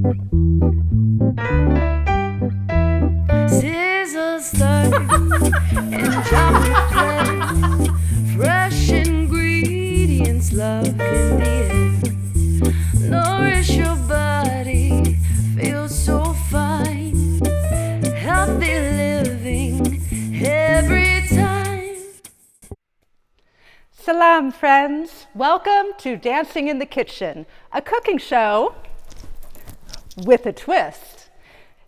Sizzle slurp and chocolate flare, fresh ingredients, love in the air. Nourish your body, feel so fine. Healthy living every time. Salam, friends. Welcome to Dancing in the Kitchen, a cooking show with a twist.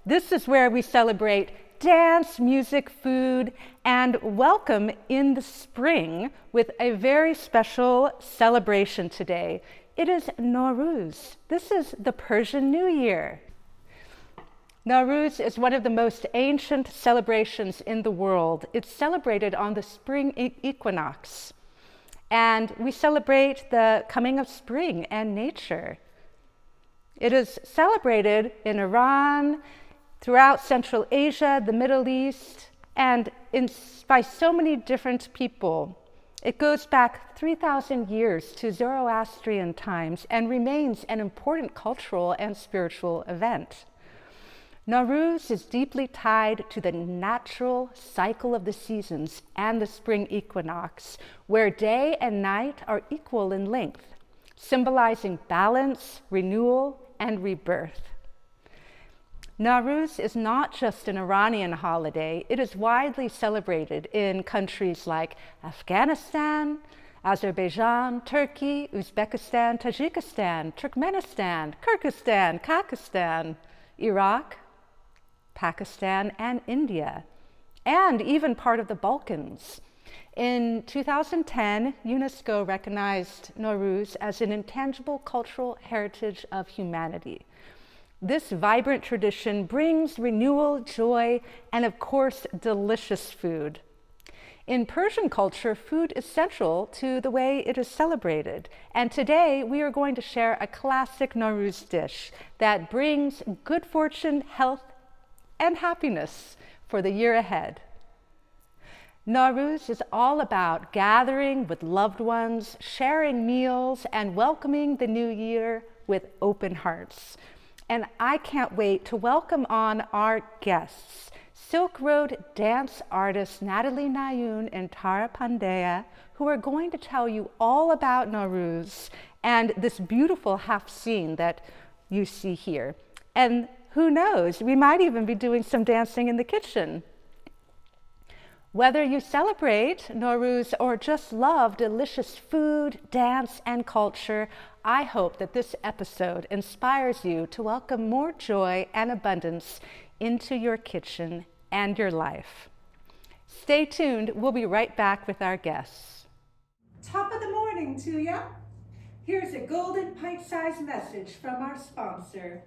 This is where we celebrate dance, music, food, and welcome in the spring with a very special celebration today. It is Nowruz. This is the Persian New Year. Nowruz is one of the most ancient celebrations in the world. It's celebrated on the spring equinox. And we celebrate the coming of spring and nature. It is celebrated in Iran, throughout Central Asia, the Middle East, and by so many different people. It goes back 3,000 years to Zoroastrian times and remains an important cultural and spiritual event. Nowruz is deeply tied to the natural cycle of the seasons and the spring equinox, where day and night are equal in length, symbolizing balance, renewal, and rebirth. Nowruz is not just an Iranian holiday. It is widely celebrated in countries like Afghanistan, Azerbaijan, Turkey, Uzbekistan, Tajikistan, Turkmenistan, Kyrgyzstan, Kazakhstan, Iraq, Pakistan, and India, and even part of the Balkans. In 2010, UNESCO recognized Nowruz as an intangible cultural heritage of humanity. This vibrant tradition brings renewal, joy, and of course, delicious food. In Persian culture, food is central to the way it is celebrated. And today, we are going to share a classic Nowruz dish that brings good fortune, health, and happiness for the year ahead. Nowruz is all about gathering with loved ones, sharing meals, and welcoming the new year with open hearts. And I can't wait to welcome on our guests, Silk Road dance artists Natalie, Nayun, and Tara Pandeya, who are going to tell you all about Nowruz and this beautiful half scene that you see here. And who knows, we might even be doing some dancing in the kitchen. Whether you celebrate Nowruz or just love delicious food, dance, and culture, I hope that this episode inspires you to welcome more joy and abundance into your kitchen and your life. Stay tuned. We'll be right back with our guests. Top of the morning to ya. Here's a golden pint-sized message from our sponsor.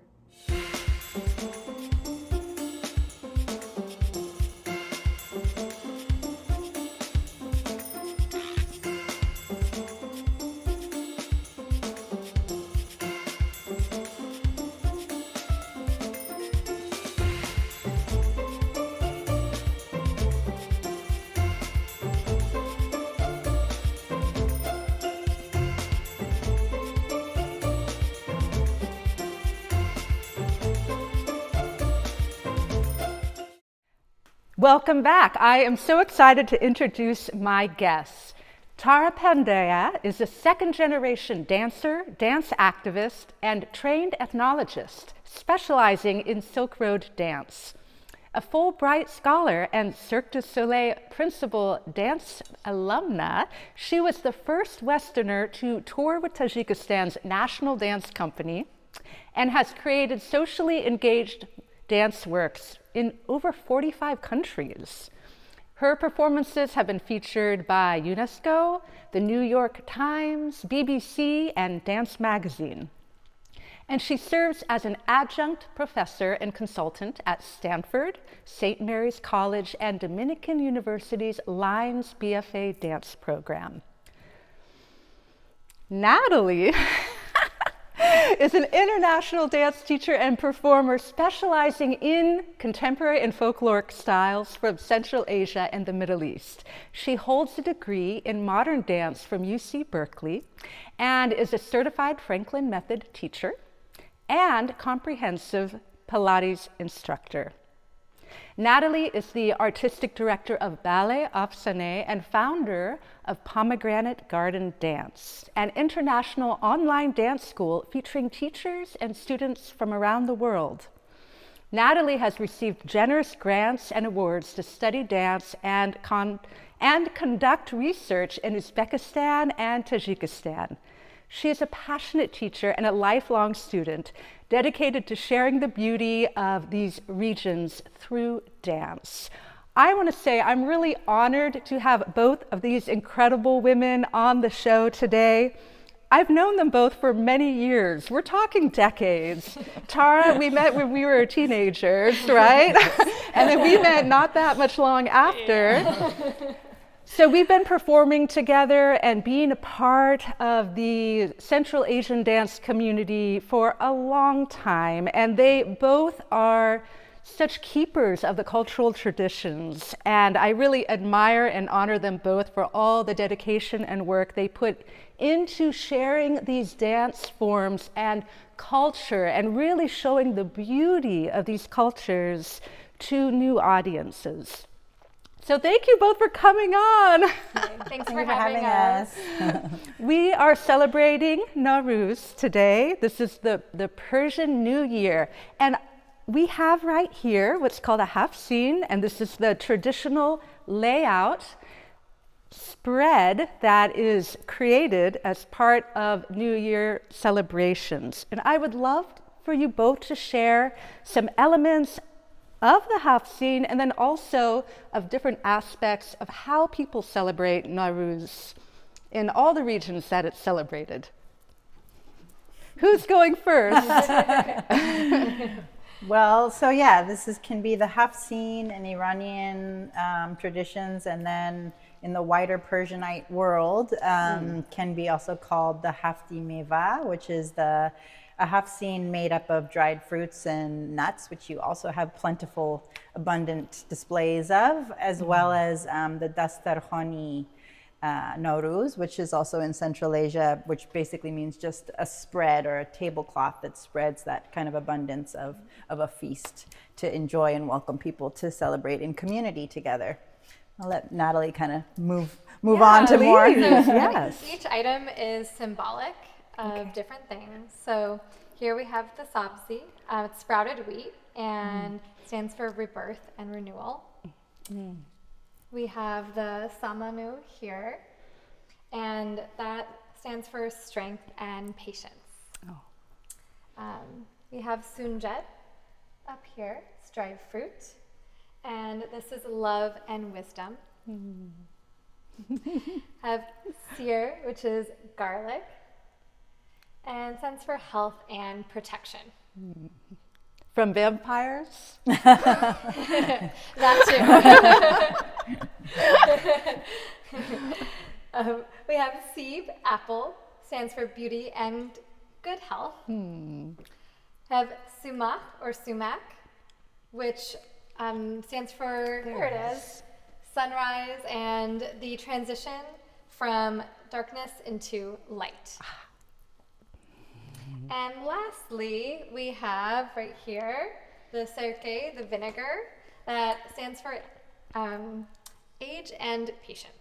Welcome back. I am so excited to introduce my guests. Tara Pandeya is a second-generation dancer, dance activist, and trained ethnologist specializing in Silk Road dance. A Fulbright scholar and Cirque du Soleil principal dance alumna, she was the first Westerner to tour with Tajikistan's national dance company and has created socially engaged dance works in over 45 countries. Her performances have been featured by UNESCO, the New York Times, BBC, and Dance Magazine. And she serves as an adjunct professor and consultant at Stanford, St. Mary's College, and Dominican University's Lines BFA dance program. Natalie is an international dance teacher and performer specializing in contemporary and folkloric styles from Central Asia and the Middle East. She holds a degree in modern dance from UC Berkeley and is a certified Franklin Method teacher and comprehensive Pilates instructor. Natalie is the artistic director of Ballet Afsané and founder of Pomegranate Garden Dance, an international online dance school featuring teachers and students from around the world. Natalie has received generous grants and awards to study dance and conduct research in Uzbekistan and Tajikistan. She is a passionate teacher and a lifelong student, dedicated to sharing the beauty of these regions through dance. I want to say I'm really honored to have both of these incredible women on the show today. I've known them both for many years. We're talking decades. Tara, we met when we were teenagers, right? And then we met not that much long after. So we've been performing together and being a part of the Central Asian dance community for a long time. And they both are such keepers of the cultural traditions. And I really admire and honor them both for all the dedication and work they put into sharing these dance forms and culture and really showing the beauty of these cultures to new audiences. So thank you both for coming on. Thanks for having us. We are celebrating Nowruz today. This is the Persian New Year. And we have right here what's called a hafsin, and this is the traditional layout spread that is created as part of New Year celebrations. And I would love for you both to share some elements of the hafsin and then also of different aspects of how people celebrate Nowruz in all the regions that it's celebrated. Who's going first? Well, so yeah, can be the hafsin in Iranian traditions, and then in the wider Persianite world can be also called the hafti meva, which is a hafsin made up of dried fruits and nuts, which you also have plentiful, abundant displays of, as well as the dastarkhani Nowruz, which is also in Central Asia, which basically means just a spread or a tablecloth that spreads that kind of abundance of a feast to enjoy and welcome people to celebrate in community together. I'll let Natalie kind of move on to more. Yes. Each item is symbolic of different things. So here we have the sabzi. It's sprouted wheat and stands for rebirth and renewal. We have the samanu here, and that stands for strength and patience. We have sunjet up here, it's dried fruit, and this is love and wisdom. Have seer, which is garlic, and stands for health and protection. From vampires? That too. We have seeb, apple, stands for beauty and good health. Have sumac or sumac, which stands for, here it is, sunrise and the transition from darkness into light. And lastly, we have right here the sirke, the vinegar, that stands for age and patience.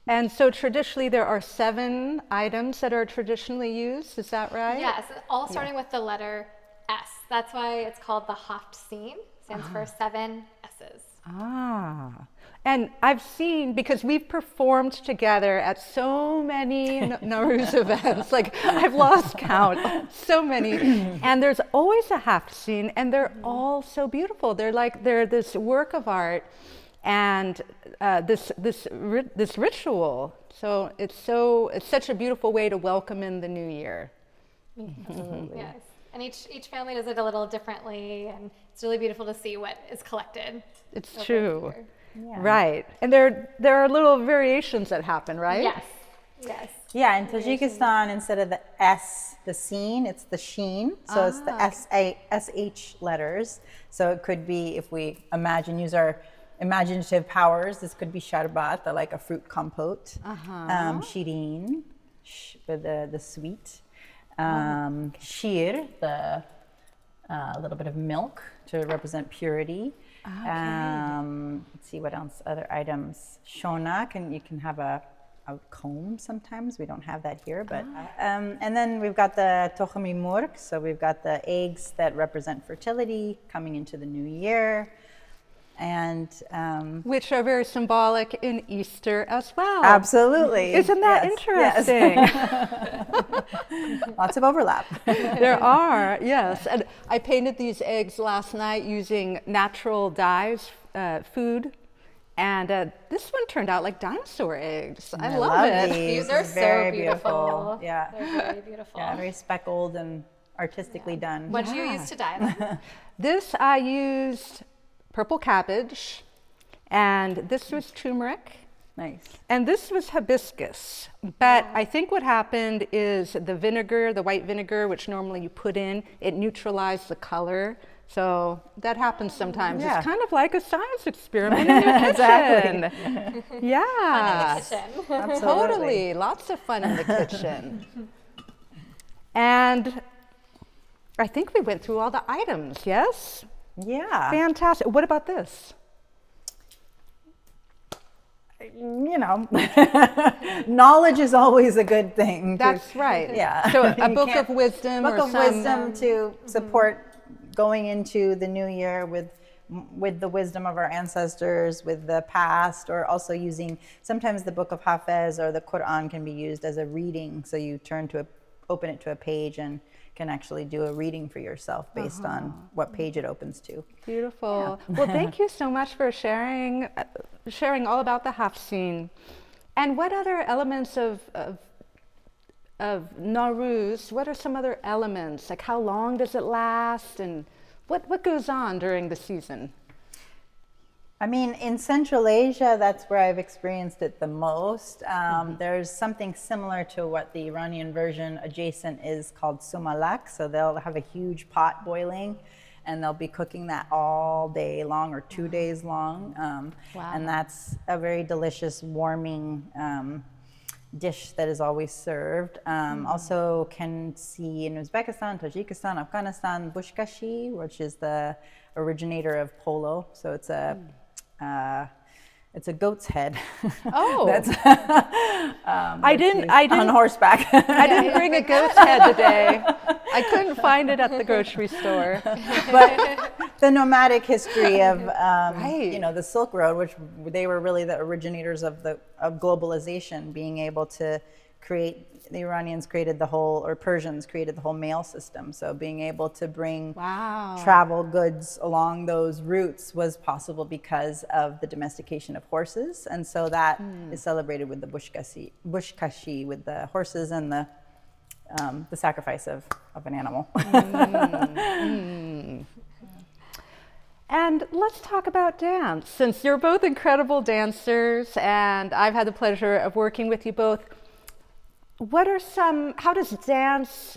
And so traditionally there are 7 items that are traditionally used, is that right? Yes, all starting with the letter S. That's why it's called the hafsin, stands for 7 S's. And I've seen, because we've performed together at so many Nowruz events, like I've lost count, so many. And there's always a hafsin, and they're all so beautiful. They're this work of art and this ritual. So it's such a beautiful way to welcome in the new year. Absolutely. Yes. And each family does it a little differently, and it's really beautiful to see what is collected. It's true. Yeah. Right. And there are little variations that happen, right? Yes. Yes. Yeah, in Tajikistan, instead of the S, the seen, it's the sheen. So it's the SH letters. So it could be, if we use our imaginative powers, this could be sharbat, like a fruit compote. Shirin, with the sweet. Shir, the little bit of milk to represent purity. Let's see what else, other items. Shonak, and you can have a comb sometimes. We don't have that here, but and then we've got the tochmi murk, so we've got the eggs that represent fertility coming into the new year, and which are very symbolic in Easter as well. absolutely. Isn't that interesting? Lots of overlap. There are, yes. And I painted these eggs last night using natural dyes, food. And this one turned out like dinosaur eggs. I love it. These are Very so beautiful. Yeah. They're very beautiful. Yeah, very speckled and artistically done. What do you use to dye them? This I used purple cabbage, and this was turmeric, Nice. and this was hibiscus. But I think what happened is the vinegar, the white vinegar, which normally you put in, it neutralized the color. So that happens sometimes. Yeah. It's kind of like a science experiment in your kitchen. Yeah. Kitchen. Absolutely. Totally. Lots of fun in the kitchen. And I think we went through all the items, yes? Yeah. Fantastic. What about this? You know, knowledge is always a good thing. That's right. Yeah. So a You book can't- of wisdom Book or of some... wisdom to support going into the new year with the wisdom of our ancestors, with the past, or also using, sometimes the book of Hafez or the Quran can be used as a reading. So you open it to a page and can actually do a reading for yourself based on what page it opens to. Beautiful. Well, thank you so much for sharing all about the Hafseen. And what other elements of Nowruz, what are some other elements? Like how long does it last, and what goes on during the season? I mean, in Central Asia, that's where I've experienced it the most. There's something similar to what the Iranian version adjacent is called sumalak. So they'll have a huge pot boiling, and they'll be cooking that all day long or 2 days long. And that's a very delicious, warming dish that is always served. Also can see in Uzbekistan, Tajikistan, Afghanistan, bushkashi, which is the originator of polo. So it's a goat's head. Oh, That's I didn't on horseback. I didn't bring a goat's head today. I couldn't find it at the grocery store. But the nomadic history of Right. you know, the Silk Road, which they were really the originators of globalization, being able to create. The Iranians created the whole, or Persians created the whole mail system. So being able to bring travel goods along those routes was possible because of the domestication of horses. And so that is celebrated with the bushkashi, with the horses and the sacrifice of an animal. And let's talk about dance. Since you're both incredible dancers, and I've had the pleasure of working with you both, how does dance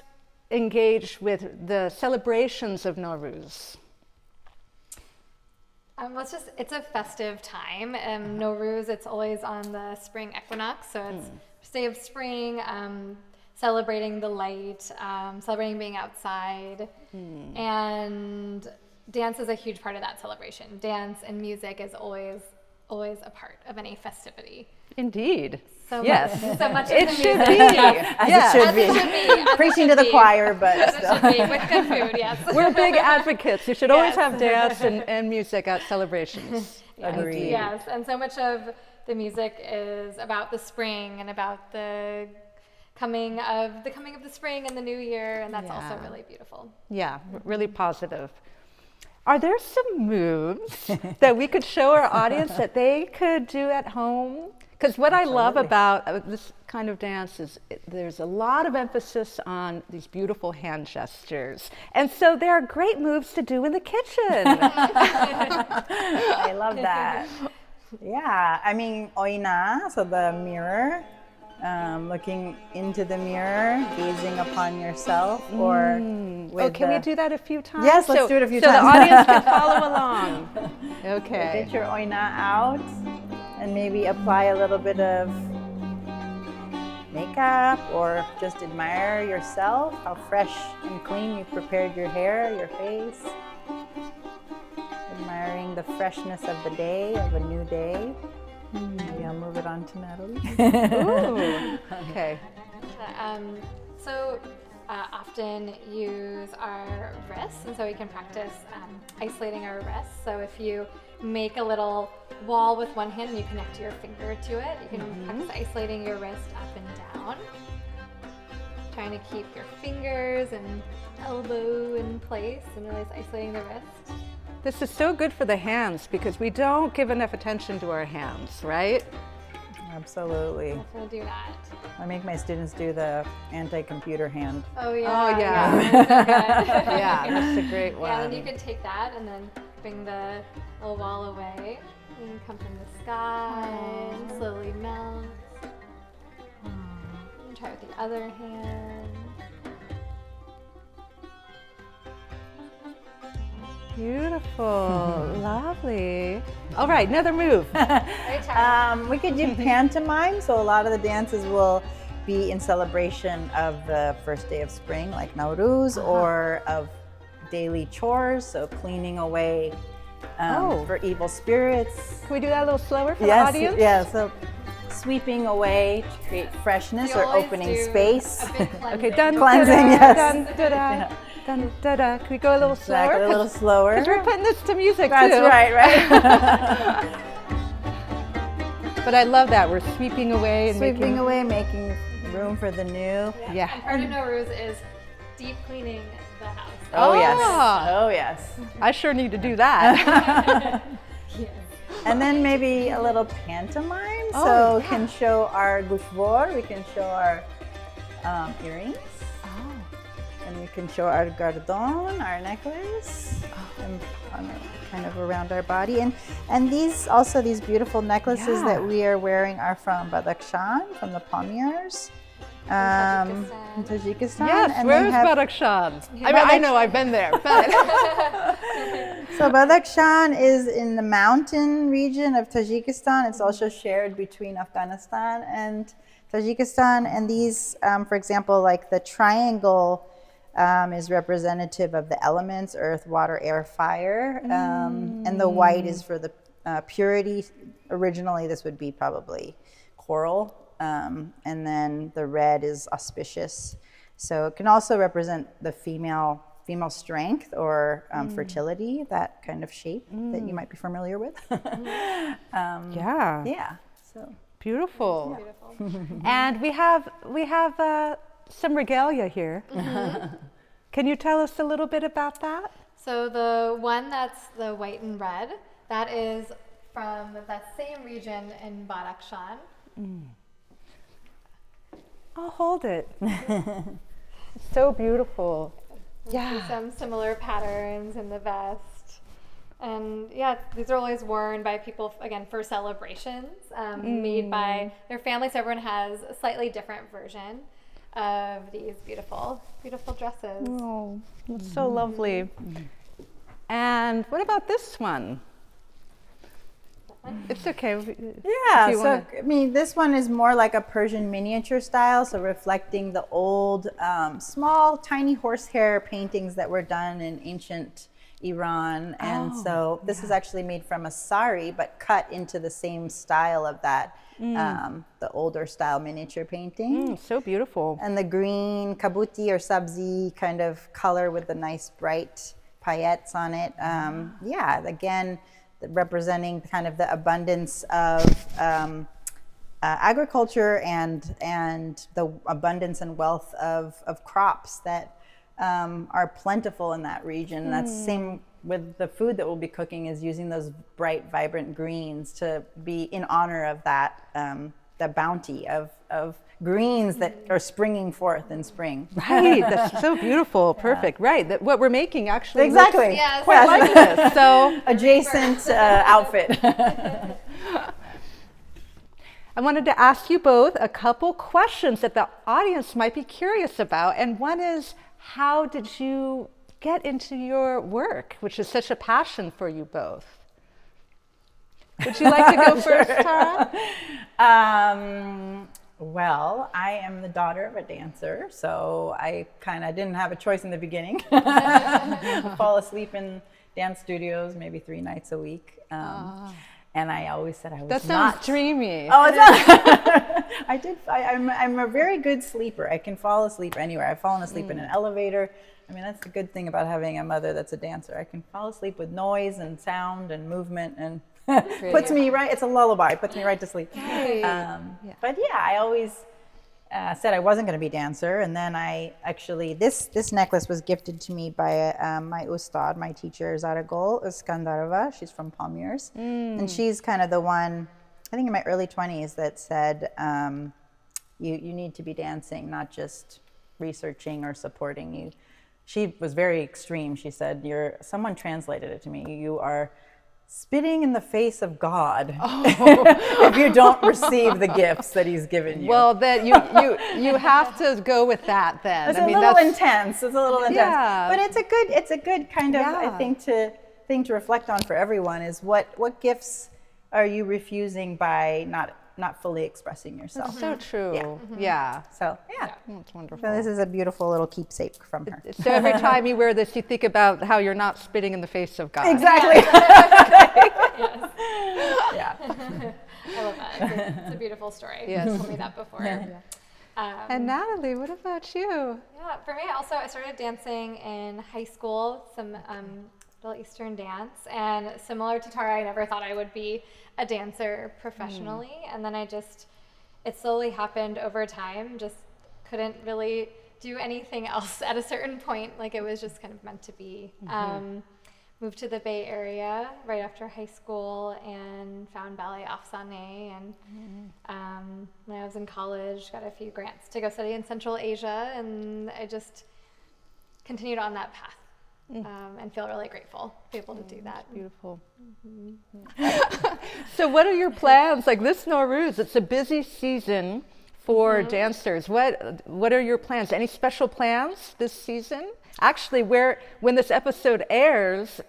engage with the celebrations of Nowruz? Well, it's a festive time. Nowruz, it's always on the spring equinox, so it's first day of spring, celebrating the light, celebrating being outside, and dance is a huge part of that celebration. Dance and music is always a part of any festivity. Indeed. So yes. so much It of the should music. be. As Yes. it should As be. it should be. As it Preaching should to the be. choir, but As it should be, with good food, yes. We're big advocates. You should always Yes. have dance and music at celebrations. Yes, Agreed. yes, and so much of the music is about the spring and about the coming of the spring and the new year, and that's also Yeah. really beautiful. Yeah, really positive. Are there some moves that we could show our audience that they could do at home? Because what I love about this kind of dance is there's a lot of emphasis on these beautiful hand gestures. And so there are great moves to do in the kitchen. I love that. Yeah, I mean, oina, so the mirror, looking into the mirror, gazing upon yourself, or with Can we do that a few times? Yes, let's do it a few so times. So the audience can follow along. Okay. Get your oina out and maybe apply a little bit of makeup, or just admire yourself, how fresh and clean you prepared your hair, your face. Admiring the freshness of the day, of a new day. Maybe I'll move it on to Natalie. Ooh. Okay. So often use our wrists, and so we can practice isolating our wrists. So if you make a little wall with one hand and you connect your finger to it, you can practice isolating your wrist up and down. Trying to keep your fingers and elbow in place and really isolating the wrist. This is so good for the hands because we don't give enough attention to our hands, right? Absolutely. Definitely do that. I make my students do the anti-computer hand. Oh yeah. Oh, yeah. That's so good. Yeah, that's a great one. Yeah, then you can take that and then bring the little wall away. You can come from the sky and slowly melt. And try with the other hand. Beautiful, lovely. All right, another move. Right, Tara? We could do pantomime, so a lot of the dances will be in celebration of the first day of spring, like Nowruz, or of daily chores, so cleaning away for evil spirits. Can we do that a little slower for Yes, the audience? yeah, so sweeping away to create freshness You or always opening do space. a big cleansing. Okay, done. Cleansing, da-da, yes. Done, da-da, done, da-da. Can we go a little slower? Exactly, a little slower. Because we're putting this to music That's too. right. But I love that. We're sweeping away and Sweeping making. away, making room for the new. Yeah. And part of Nowruz is deep cleaning the house. Oh, yes. Ah. Oh, yes. I sure need to do that. And then maybe a little pantomime. Oh, So yeah. can show our gushvor, we can show our earrings. And we can show our gardon, our necklace, and kind of around our body. And these also, these beautiful necklaces Yeah. that we are wearing are from Badakhshan, from the Pamirs. In Tajikistan. Yes, and where's they have- Badakhshan? I mean, I know I've been there, but So Badakhshan is in the mountain region of Tajikistan. It's also shared between Afghanistan and Tajikistan. And these, for example, like the triangle is representative of the elements, earth, water, air, fire. And the white is for the purity. Originally, this would be probably coral. And then the red is auspicious. So it can also represent the female strength or fertility, that kind of shape that you might be familiar with. yeah, Yeah. So beautiful. Beautiful. And we have some regalia here. Can you tell us a little bit about that? So the one that's the white and red, that is from that same region in Badakhshan. I'll hold it. It's so beautiful. Yeah. Some similar patterns in the vest. And yeah, these are always worn by people, again, for celebrations, made by their families. So everyone has a slightly different version of these beautiful, beautiful dresses. Oh, it's so lovely. And what about this one? It's okay. yeah, If you so wanna- I mean, this one is more like a Persian miniature style, so reflecting the old, small, tiny horsehair paintings that were done in ancient Iran. And so this is actually made from a sari, but cut into the same style of that, the older style miniature painting. So beautiful. And the green kabuti or sabzi kind of color with the nice bright paillettes on it. Yeah, again, representing kind of the abundance of agriculture and the abundance and wealth of crops that are plentiful in that region. That's the same with the food that we'll be cooking, is using those bright, vibrant greens to be in honor of that, the bounty of greens that are springing forth in spring. Right, that's so beautiful. Perfect. Right, that what we're making actually Exactly. looks Yes. quite like this. So Adjacent outfit. I wanted to ask you both a couple questions that the audience might be curious about. And one is, how did you get into your work, which is such a passion for you both? Would you like to go first, Tara? Well, I am the daughter of a dancer, so I kind of didn't have a choice in the beginning. Fall asleep in dance studios maybe 3 nights a week. And I always said I was That not. sounds dreamy. Oh, it's not. I'm a very good sleeper. I can fall asleep anywhere. I've fallen asleep in an elevator. I mean, that's the good thing about having a mother that's a dancer. I can fall asleep with noise and sound and movement, and puts me right. It's a lullaby. Puts me right to sleep. But yeah, I always said I wasn't going to be a dancer, and then I actually this necklace was gifted to me by my ustad, my teacher Zaragol Iskandarova. She's from Palmyras, and she's kind of the one, I think in my early 20s, that said you need to be dancing, not just researching or supporting you. She was very extreme. She said, someone translated it to me, you are spitting in the face of God if you don't receive the gifts that he's given you. Well, then you have to go with that then. It's a little intense. It's a little intense. Yeah. But it's a good kind of, I think, thing to reflect on for everyone is what gifts are you refusing by not fully expressing yourself. That's so true. Yeah. So yeah. That's wonderful. So this is a beautiful little keepsake from her. So every time you wear this, you think about how you're not spitting in the face of God. Exactly. Yes. Yeah. I love that. It's a beautiful story. Yes. You told me that before. And Natalie, what about you? Yeah, for me, I started dancing in high school, some Middle Eastern dance, and similar to Tara, I never thought I would be a dancer professionally, and then it slowly happened over time. Just couldn't really do anything else at a certain point. Like, it was just kind of meant to be. Moved to the Bay Area right after high school and found Ballet Afsane, and when I was in college, got a few grants to go study in Central Asia, and I just continued on that path. And feel really grateful to be able to do that. Beautiful. So what are your plans? Like this Nowruz, it's a busy season for dancers. What are your plans? Any special plans this season? Actually, when this episode airs,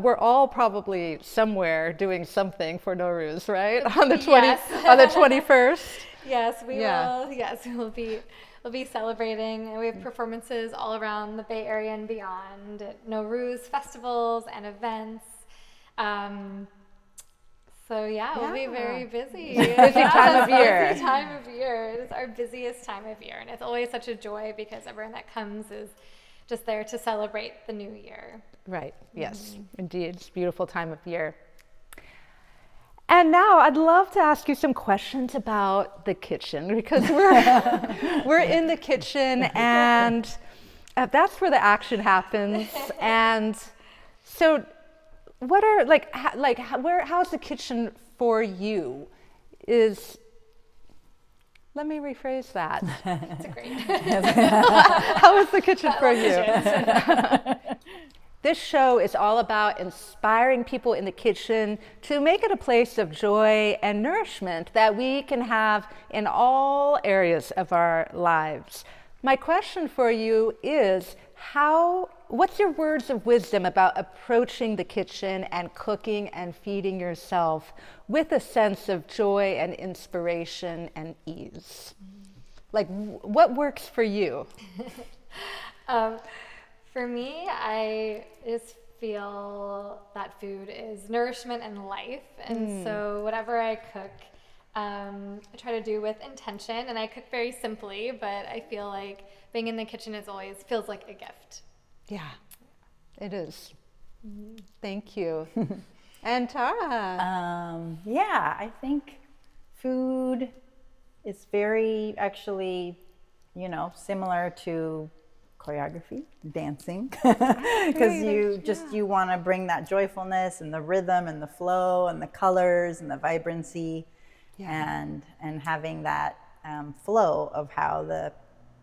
we're all probably somewhere doing something for Nowruz, right? On the 21st. Yes, we will. Yes, we'll be celebrating, and we have performances all around the Bay Area and beyond at Nowruz festivals and events. So we'll be very busy. Busy time of year. Busy time of year. It is our busiest time of year, and it's always such a joy because everyone that comes is just there to celebrate the new year. Right. Yes, indeed. It's a beautiful time of year. And now I'd love to ask you some questions about the kitchen, because we're in the kitchen, and that's where the action happens. And so, what are how's the kitchen for you? Let me rephrase that. It's a great. How is the kitchen for you? This show is all about inspiring people in the kitchen to make it a place of joy and nourishment that we can have in all areas of our lives. My question for you is, what's your words of wisdom about approaching the kitchen and cooking and feeding yourself with a sense of joy and inspiration and ease? Like, what works for you? For me, I just feel that food is nourishment and life. And so whatever I cook, I try to do with intention. And I cook very simply, but I feel like being in the kitchen always feels like a gift. Yeah, it is. Thank you. And Tara? I think food is very, actually, similar to choreography, dancing, because you want to bring that joyfulness and the rhythm and the flow and the colors and the vibrancy, and having that flow of how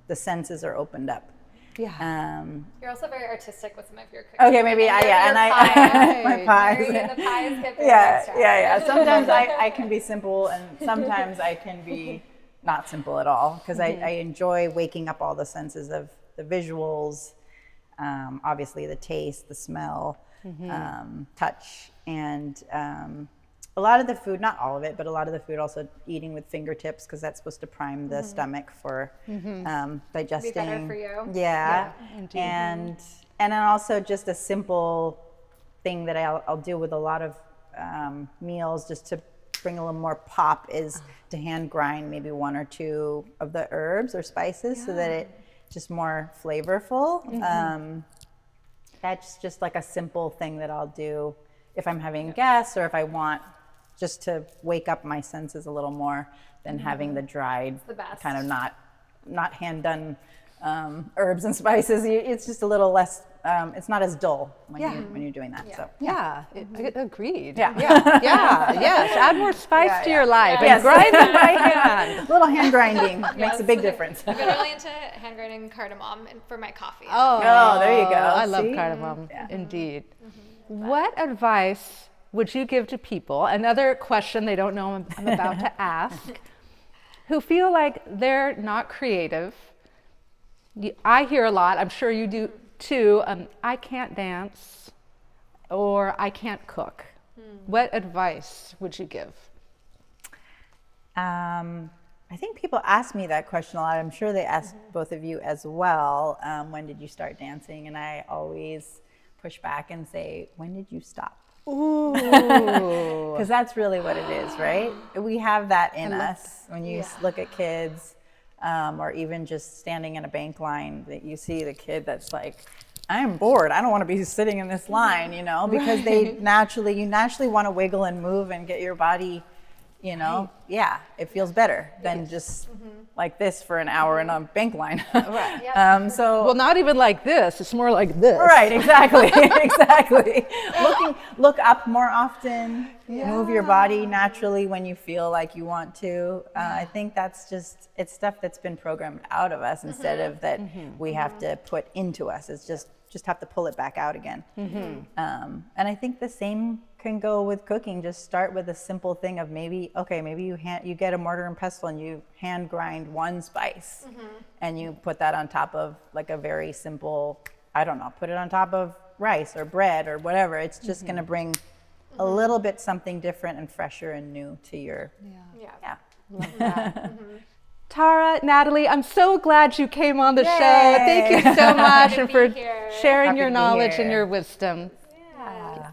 the senses are opened up. Yeah. You're also very artistic with some of your cooking. Okay, maybe my pies. The pies get very extra. Yeah. Sometimes I can be simple, and sometimes I can be not simple at all, because I enjoy waking up all the senses of the visuals, obviously the taste, the smell, touch, and a lot of the food, not all of it, but a lot of the food also eating with fingertips because that's supposed to prime the stomach for digesting. Be better for you. Yeah. indeed. And then also just a simple thing that I'll do with a lot of meals just to bring a little more pop is to hand grind maybe 1 or 2 of the herbs or spices so that it's just more flavorful. That's just like a simple thing that I'll do if I'm having guests or if I want just to wake up my senses a little more than having the dried the best. kind of not hand done herbs and spices. It's just a little less. It's not as dull when you're doing that. So Agreed. Yeah. Yes. Add more spice to your life Yes. and grind them by hand. a little hand grinding makes a big difference. I've been really into hand grinding cardamom for my coffee. Oh, there you go. I love See? cardamom. Indeed. What advice would you give to people? Another question they don't know I'm about to ask, who feel like they're not creative. I hear a lot, I'm sure you do too, I can't dance or I can't cook. What advice would you give? I think people ask me that question a lot. I'm sure they ask both of you as well. When did you start dancing? And I always push back and say, when did you stop? Ooh. Because that's really what it is, right? We have that in us. When you look at kids, or even just standing in a bank line, that you see the kid that's like, I'm bored. I don't want to be sitting in this line, because you naturally want to wiggle and move and get your body, it feels better than just like this for an hour in a bank line. Right. So Well, not even like this. It's more like this. right, exactly, exactly. Look up more often. Move your body naturally when you feel like you want to. I think that's it's stuff that's been programmed out of us instead of that we have to put into us. It's just have to pull it back out again. And I think the same can go with cooking. Just start with a simple thing of maybe you get a mortar and pestle and you hand grind one spice and you put that on top of like a very simple, put it on top of rice or bread or whatever. It's just going to bring a little bit something different and fresher and new to your Love that. Tara, Natalie, I'm so glad you came on the show. Thank you so much and for sharing Happy your to be knowledge here. and your wisdom. Thanks.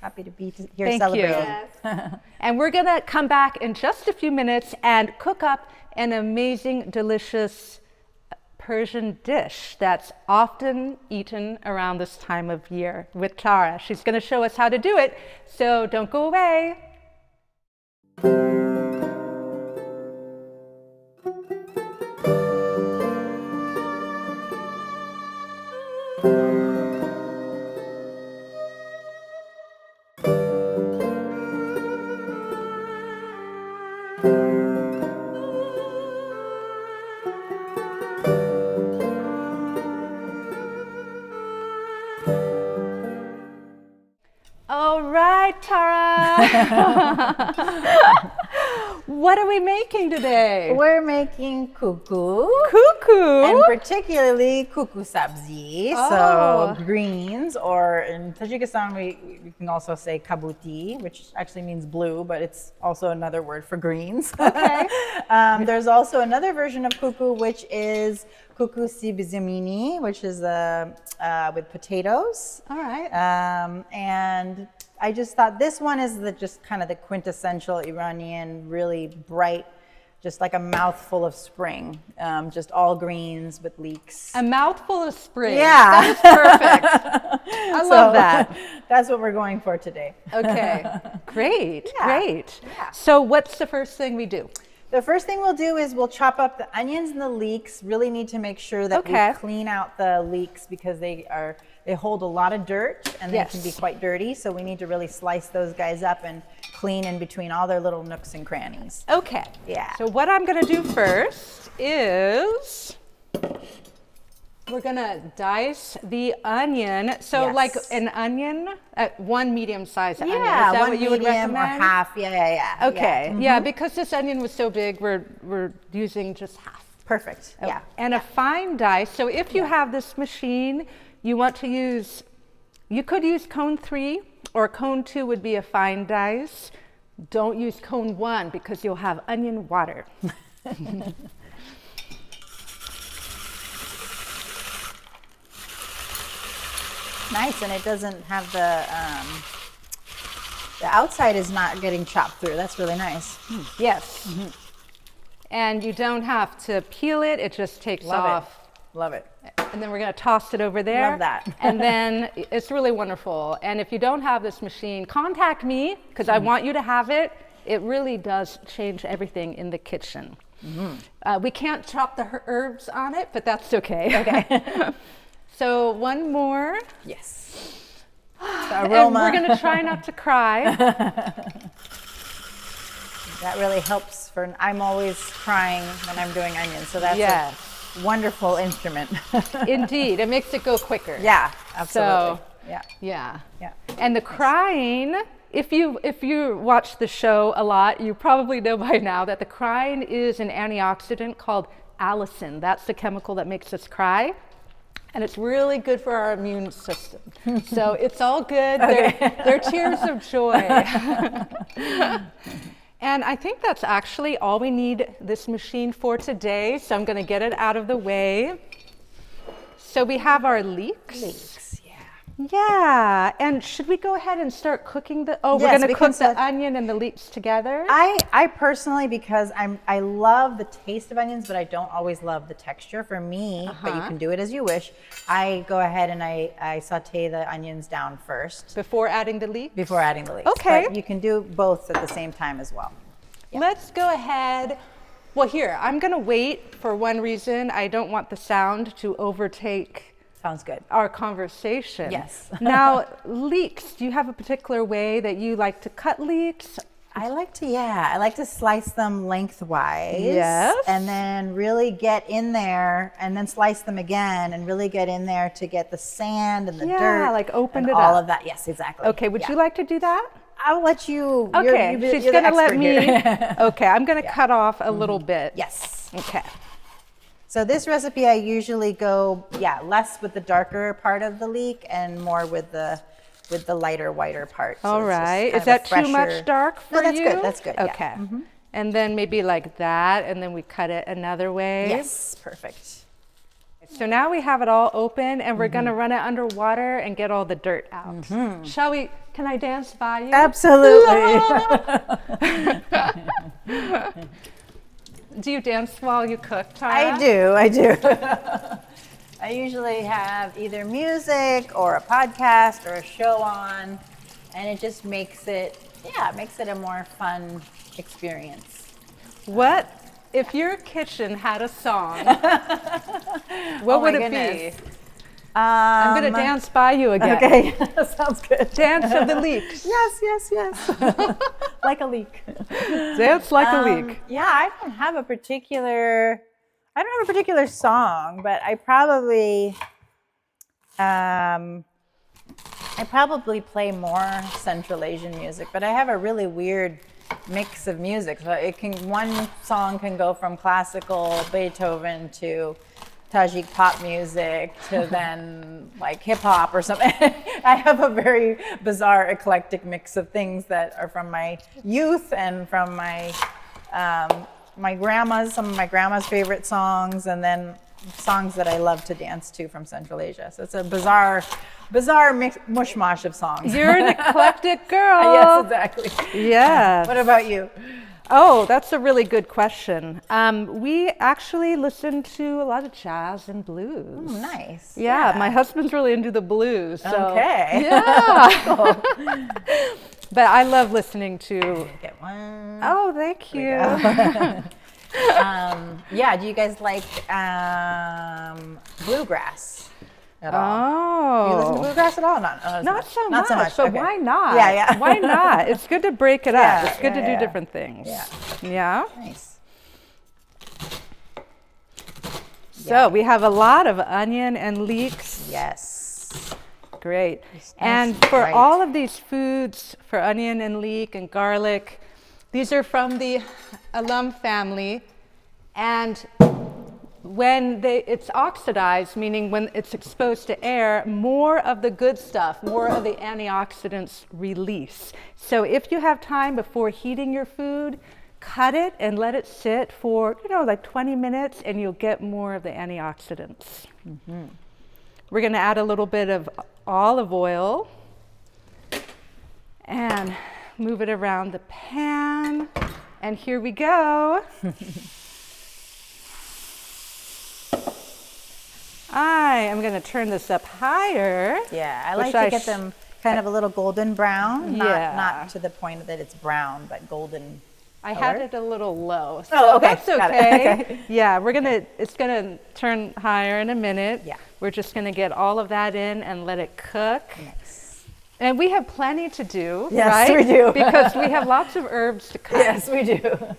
Happy to be here Thank celebrating. you. And we're going to come back in just a few minutes and cook up an amazing, delicious Persian dish that's often eaten around this time of year with Tara. She's going to show us how to do it, so don't go away. All right, Tara. What are we making today? We're making kuku. Cuckoo. And particularly kuku sabzi, so greens, or in Tajikistan we can also say kabuti, which actually means blue, but it's also another word for greens. Okay. There's also another version of kuku, which is kuku sibizimini, which is with potatoes. All right. And I just thought this one is just kind of the quintessential Iranian, really bright, just like a mouthful of spring, just all greens with leeks. A mouthful of spring. Yeah. That is perfect. I love that. That's what we're going for today. Okay. Great. Yeah. Great. Yeah. So what's the first thing we do? The first thing we'll do is we'll chop up the onions and the leeks. Really need to make sure that we clean out the leeks because they hold a lot of dirt and they can be quite dirty. So we need to really slice those guys up and clean in between all their little nooks and crannies. Okay. Yeah. So what I'm going to do first is we're going to dice the onion. So like an onion, one medium-sized onion. Is that one what you would medium recommend? or half. Yeah. Okay. Yeah, because this onion was so big, we're using just half. Perfect. Yeah. And a fine dice. So if you have this machine, you want to use, you could use cone 3 or cone 2 would be a fine dice. don't use cone 1 because you'll have onion water. Nice, and it doesn't have the outside is not getting chopped through. That's really nice. Yes. And you don't have to peel it, it just takes off. Love it. And then we're going to toss it over there. Love that. And then it's really wonderful. And if you don't have this machine, contact me because I want you to have it. It really does change everything in the kitchen. We can't chop the herbs on it, but that's okay. Okay. So one more. Yes. The And aroma. we're going to try not to cry. That really helps for, I'm always crying when I'm doing onions, so that's Yes. a wonderful instrument. Indeed. It makes it go quicker. Yeah, absolutely. So, yeah. Yeah. And the crying, if you watch the show a lot, you probably know by now that the crying is an antioxidant called allicin. That's the chemical that makes us cry. And it's really good for our immune system. So it's all good. They're tears of joy. And I think that's actually all we need this machine for today. So I'm going to get it out of the way. So we have our leeks. Yeah. And should we go ahead and start cooking the? Oh, Yes, we're going to we cook can the onion and the leeks together. I personally, because I love the taste of onions, but I don't always love the texture. For me, but you can do it as you wish. I go ahead and I saute the onions down first Before adding the leeks. before adding the leeks. Okay. But you can do both at the same time as well. Let's go ahead. Well, here, I'm going to wait for one reason. I don't want the sound to overtake Sounds good. our conversation. Yes. Now, leeks, do you have a particular way that you like to cut leeks? I like to slice them lengthwise. Yes. And then really get in there and then slice them again and really get in there to get the sand and the dirt. like open and it all up. of that. Yes, exactly. Okay, would you like to do that? I'll let you. Okay, she's you're going the to let expert me. here. Okay, I'm going to cut off a little bit. Yes. Okay. So this recipe, I usually go, less with the darker part of the leek and more with the lighter, whiter part. So All it's just right. kind Is of that a too much fresher- dark for No, that's you? good. That's good. yeah. Okay. And then maybe like that, and then we cut it another way. Yes, perfect. So now we have it all open, and we're going to run it underwater and get all the dirt out. Shall we? Can I dance by you? Absolutely. Do you dance while you cook, Tara? I do. I usually have either music or a podcast or a show on, and it just makes it a more fun experience. What if your kitchen had a song? What would it be? I'm going to dance by you again. Okay, sounds good. Dance of the leeks. Yes. Like a leek. Dance like a leek. Yeah, I don't have a particular song, but I probably play more Central Asian music, but I have a really weird mix of music. So one song can go from classical Beethoven to Tajik pop music to then like hip hop or something. I have a very bizarre, eclectic mix of things that are from my youth and from my some of my grandma's favorite songs, and then songs that I love to dance to from Central Asia. So it's a bizarre mushmash of songs. You're an eclectic girl. Yes, exactly. Yeah. What about you? Oh, that's a really good question. We actually listen to a lot of jazz and blues. Oh, nice. Yeah, my husband's really into the blues. So, Okay. Yeah. But I love listening to. Get one. Oh, thank you. Do you guys like bluegrass at all? Do you listen to Oh. bluegrass at all? Not so Not much. so much. But Okay. why not? Yeah. Why not? It's good to break it up. Yeah, It's good to do yeah. different things. Yeah. Yeah. Nice. So we have a lot of onion and leeks. Yes. Great. Nice, And for right. all of these foods, for onion and leek and garlic, these are from the alum family. And when it's oxidized, meaning when it's exposed to air, more of the good stuff, more of the antioxidants release. So if you have time before heating your food, cut it and let it sit for, like 20 minutes, and you'll get more of the antioxidants. We're going to add a little bit of olive oil and move it around the pan. And here we go. I am going to turn this up higher. Yeah, I like to get them kind of a little golden brown, not to the point that it's brown, but golden. I had it a little low. So oh, okay. That's okay. Yeah, it's gonna turn higher in a minute. Yeah. We're just gonna get all of that in and let it cook. Nice. And we have plenty to do, yes, right? we do. Because we have lots of herbs to cut. Yes, we do.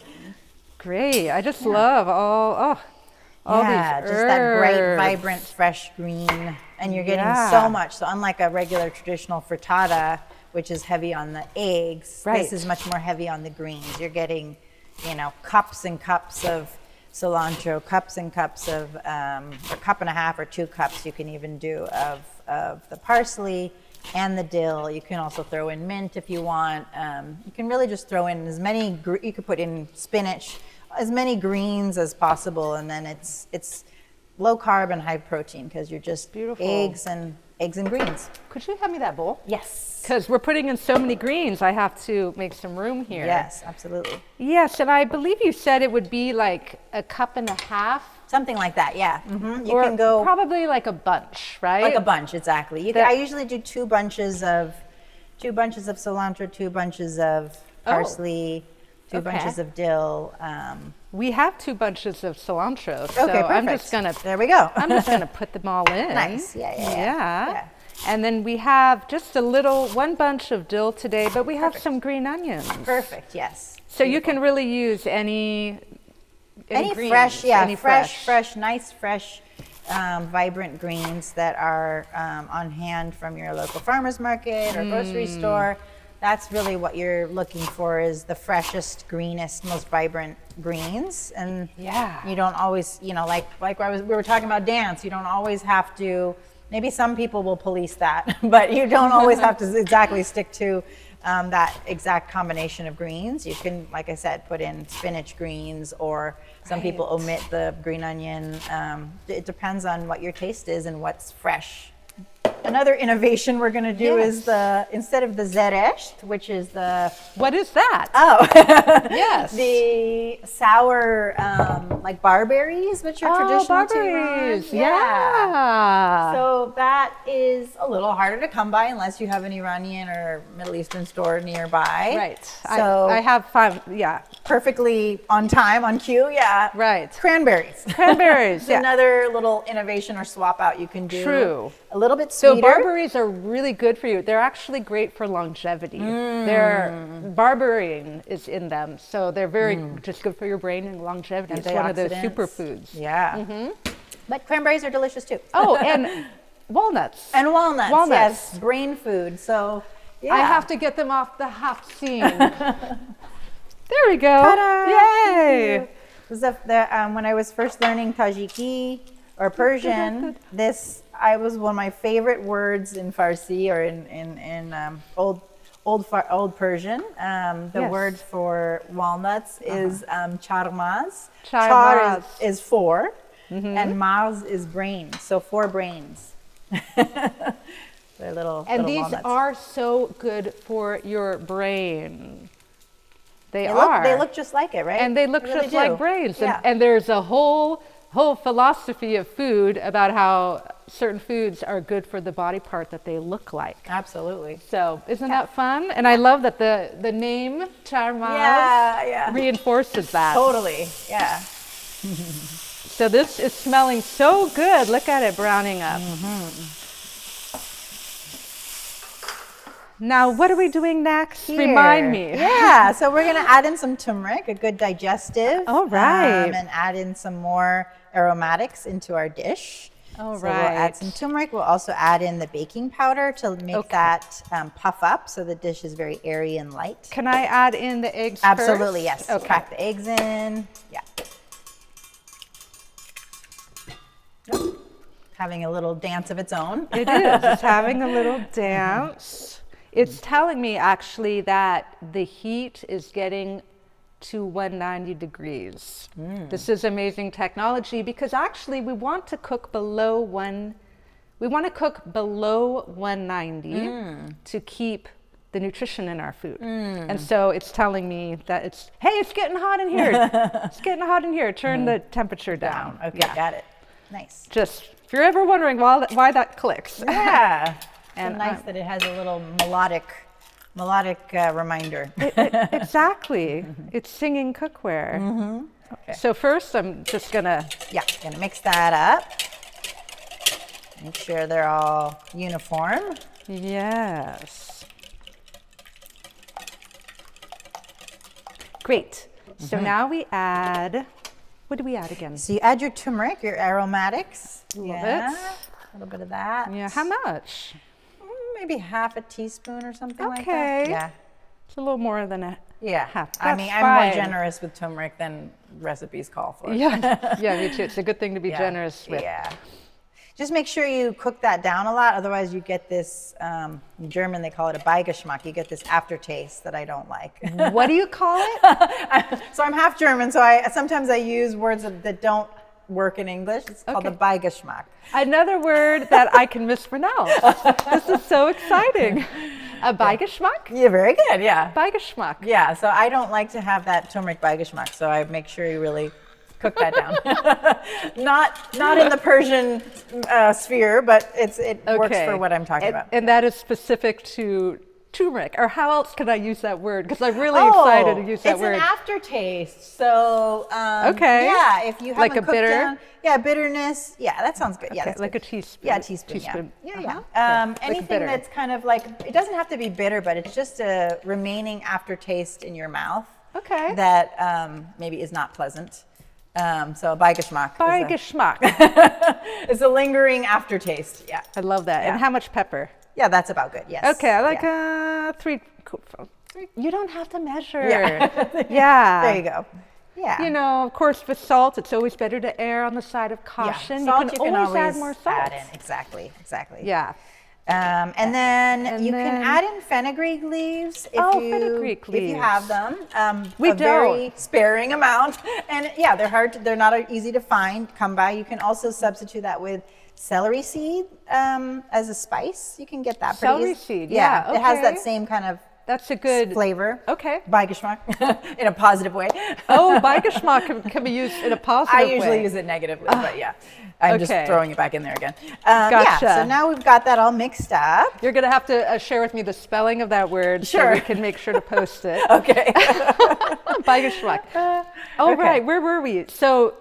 Great. I just love all these herbs. Just that bright, vibrant, fresh green. And you're getting so much. So unlike a regular traditional frittata, which is heavy on the eggs, this is much more heavy on the greens. You're getting, cups and cups of cilantro, cups and cups of, a cup and a half or 2 cups you can even do of the parsley and the dill. You can also throw in mint if you want. You can really just throw in as many, you could put in spinach, as many greens as possible, and then it's low carb and high protein because you're just eggs and greens. Could you hand me that bowl? Yes. Because we're putting in so many greens, I have to make some room here. Yes, absolutely. Yes, and I believe you said it would be like a cup and a half. Something like that, yeah. Mm-hmm. You or can go probably like a bunch, right? Like a bunch, exactly. I usually do 2 bunches of cilantro, 2 bunches of parsley, 2 bunches of dill. We have 2 bunches of cilantro, so okay, I'm just gonna. There we go. I'm just gonna put them all in. Nice. Yeah. And then we have just 1 bunch of dill today, but we have some green onions. Perfect. Yes. So you can really use any greens, fresh, any fresh, nice, fresh, vibrant greens that are on hand from your local farmer's market or grocery store. That's really what you're looking for, is the freshest, greenest, most vibrant greens. And you don't always, like we were talking about dance, you don't always have to, maybe some people will police that, but you don't always have to exactly stick to that exact combination of greens. You can, like I said, put in spinach greens, or some people omit the green onion. It depends on what your taste is and what's fresh. Another innovation we're going to do is instead of the zeresht, which is What is that? Oh, yes. The sour, like barberries, which are traditional to Iran. Yeah. So that is a little harder to come by unless you have an Iranian or Middle Eastern store nearby. Right. So I have 5, perfectly on time, on cue, Right. Cranberries. Cranberries, Another little innovation or swap out you can do. True. A little bit sweeter. So barberries are really good for you. They're actually great for longevity. Berberine is in them, so they're very just good for your brain and longevity. It's one of those superfoods. Yeah. But cranberries are delicious too. Oh, and walnuts. And walnuts. Yes, brain food. So I have to get them off the haftzin. There we go. Ta-da! Yay! It was when I was first learning Tajiki or Persian, this was one of my favorite words in Farsi or in old Persian. The word for walnuts is charmaz. Char is 4, and maz is brain. So 4 brains. They're little. And little these walnuts. are so good for your brain. They look just like it, right? And they look really just like brains. Yeah. And there's a whole philosophy of food about how certain foods are good for the body part that they look like. Absolutely. So isn't that fun? And I love that the name Charmaz reinforces that. Totally. Yeah. So this is smelling so good. Look at it browning up. Now, what are we doing next? Remind me. Yeah, so we're going to add in some turmeric, a good digestive. All right. And add in some more aromatics into our dish. All right. We'll add some turmeric. We'll also add in the baking powder to make that puff up so the dish is very airy and light. Can I add in the eggs Absolutely, first? yes. Okay. Crack the eggs in. Yeah. having a little dance of its own. It is. It's having a little dance. It's telling me actually that the heat is getting to 190 degrees. This is amazing technology because actually we want to cook below 190 to keep the nutrition in our food. And so it's telling me that it's getting hot in here. It's getting hot in here. Turn the temperature down. Okay, Yeah. got it. Nice. Just if you're ever wondering why that clicks. Yeah. And And nice that it has a little melodic reminder. Exactly. It's singing cookware. Okay. So first I'm just gonna, Gonna mix that up. Make sure they're all uniform. yes. Great. So now we add, what do we add again? So you add your turmeric, your aromatics. Love yeah. it. A little bit of that. Yeah, how much? Maybe half a teaspoon or something like Okay. that. Yeah. It's a little more than a Yeah. half. I mean, That's I'm more fine. generous with turmeric than recipes call for. Yeah, yeah, me too. It's a good thing to be generous with. Yeah. Just make sure you cook that down a lot. Otherwise, you get this, in German, they call it a Beigeschmack. You get this aftertaste that I don't like. What do you call it? So I'm half German, so sometimes I use words that don't work in English. It's called the Beigeschmack. Another word that I can mispronounce. This is so exciting. A Beigeschmack? Yeah, very good, yeah. Beigeschmack. Yeah, so I don't like to have that turmeric Beigeschmack, so I make sure you really cook that down. not in the Persian sphere, but it works for what I'm talking about. And that is specific to turmeric, or how else can I use that word? Because I'm really excited to use that word. It's an aftertaste. So okay. Yeah, if you haven't Like a cooked bitter? down, bitterness. Yeah, that sounds good. Yeah, Okay, that's like good. a teaspoon. Yeah, a teaspoon. Yeah. Uh-huh. Yeah. Okay. Anything bitter. that's kind of like, it doesn't have to be bitter, but it's just a remaining aftertaste in your mouth. Okay. That maybe is not pleasant. So Beigeschmack. Beigeschmack. It's a lingering aftertaste. Yeah. I love that. Yeah. And how much pepper? Yeah, that's about good. Yes. Okay, I like yeah. 3. You don't have to measure. Yeah. Yeah. There you go. Yeah. You know, of course, with salt, it's always better to err on the side of caution. Salt, you can always add more salt. add in. Exactly. Yeah. And then you can then- add in fenugreek leaves fenugreek if you have them. We a very don't. sparing amount. And yeah, they're not easy to find. Come by. You can also substitute that with celery seed as a spice. You can get that pretty Celery easy. seed, yeah, It has that okay. same kind of That's a good flavor. Okay. Beigeschmack in a positive way. Oh, Beigeschmack can be used in a positive I way. usually use it negatively, but yeah. I'm just okay. throwing it back in there again. Gotcha. Yeah, so now we've got that all mixed up. You're going to have to share with me the spelling of that word so Sure. we can make sure to post it. Okay. Beigeschmack. Oh, right. Where were we? So,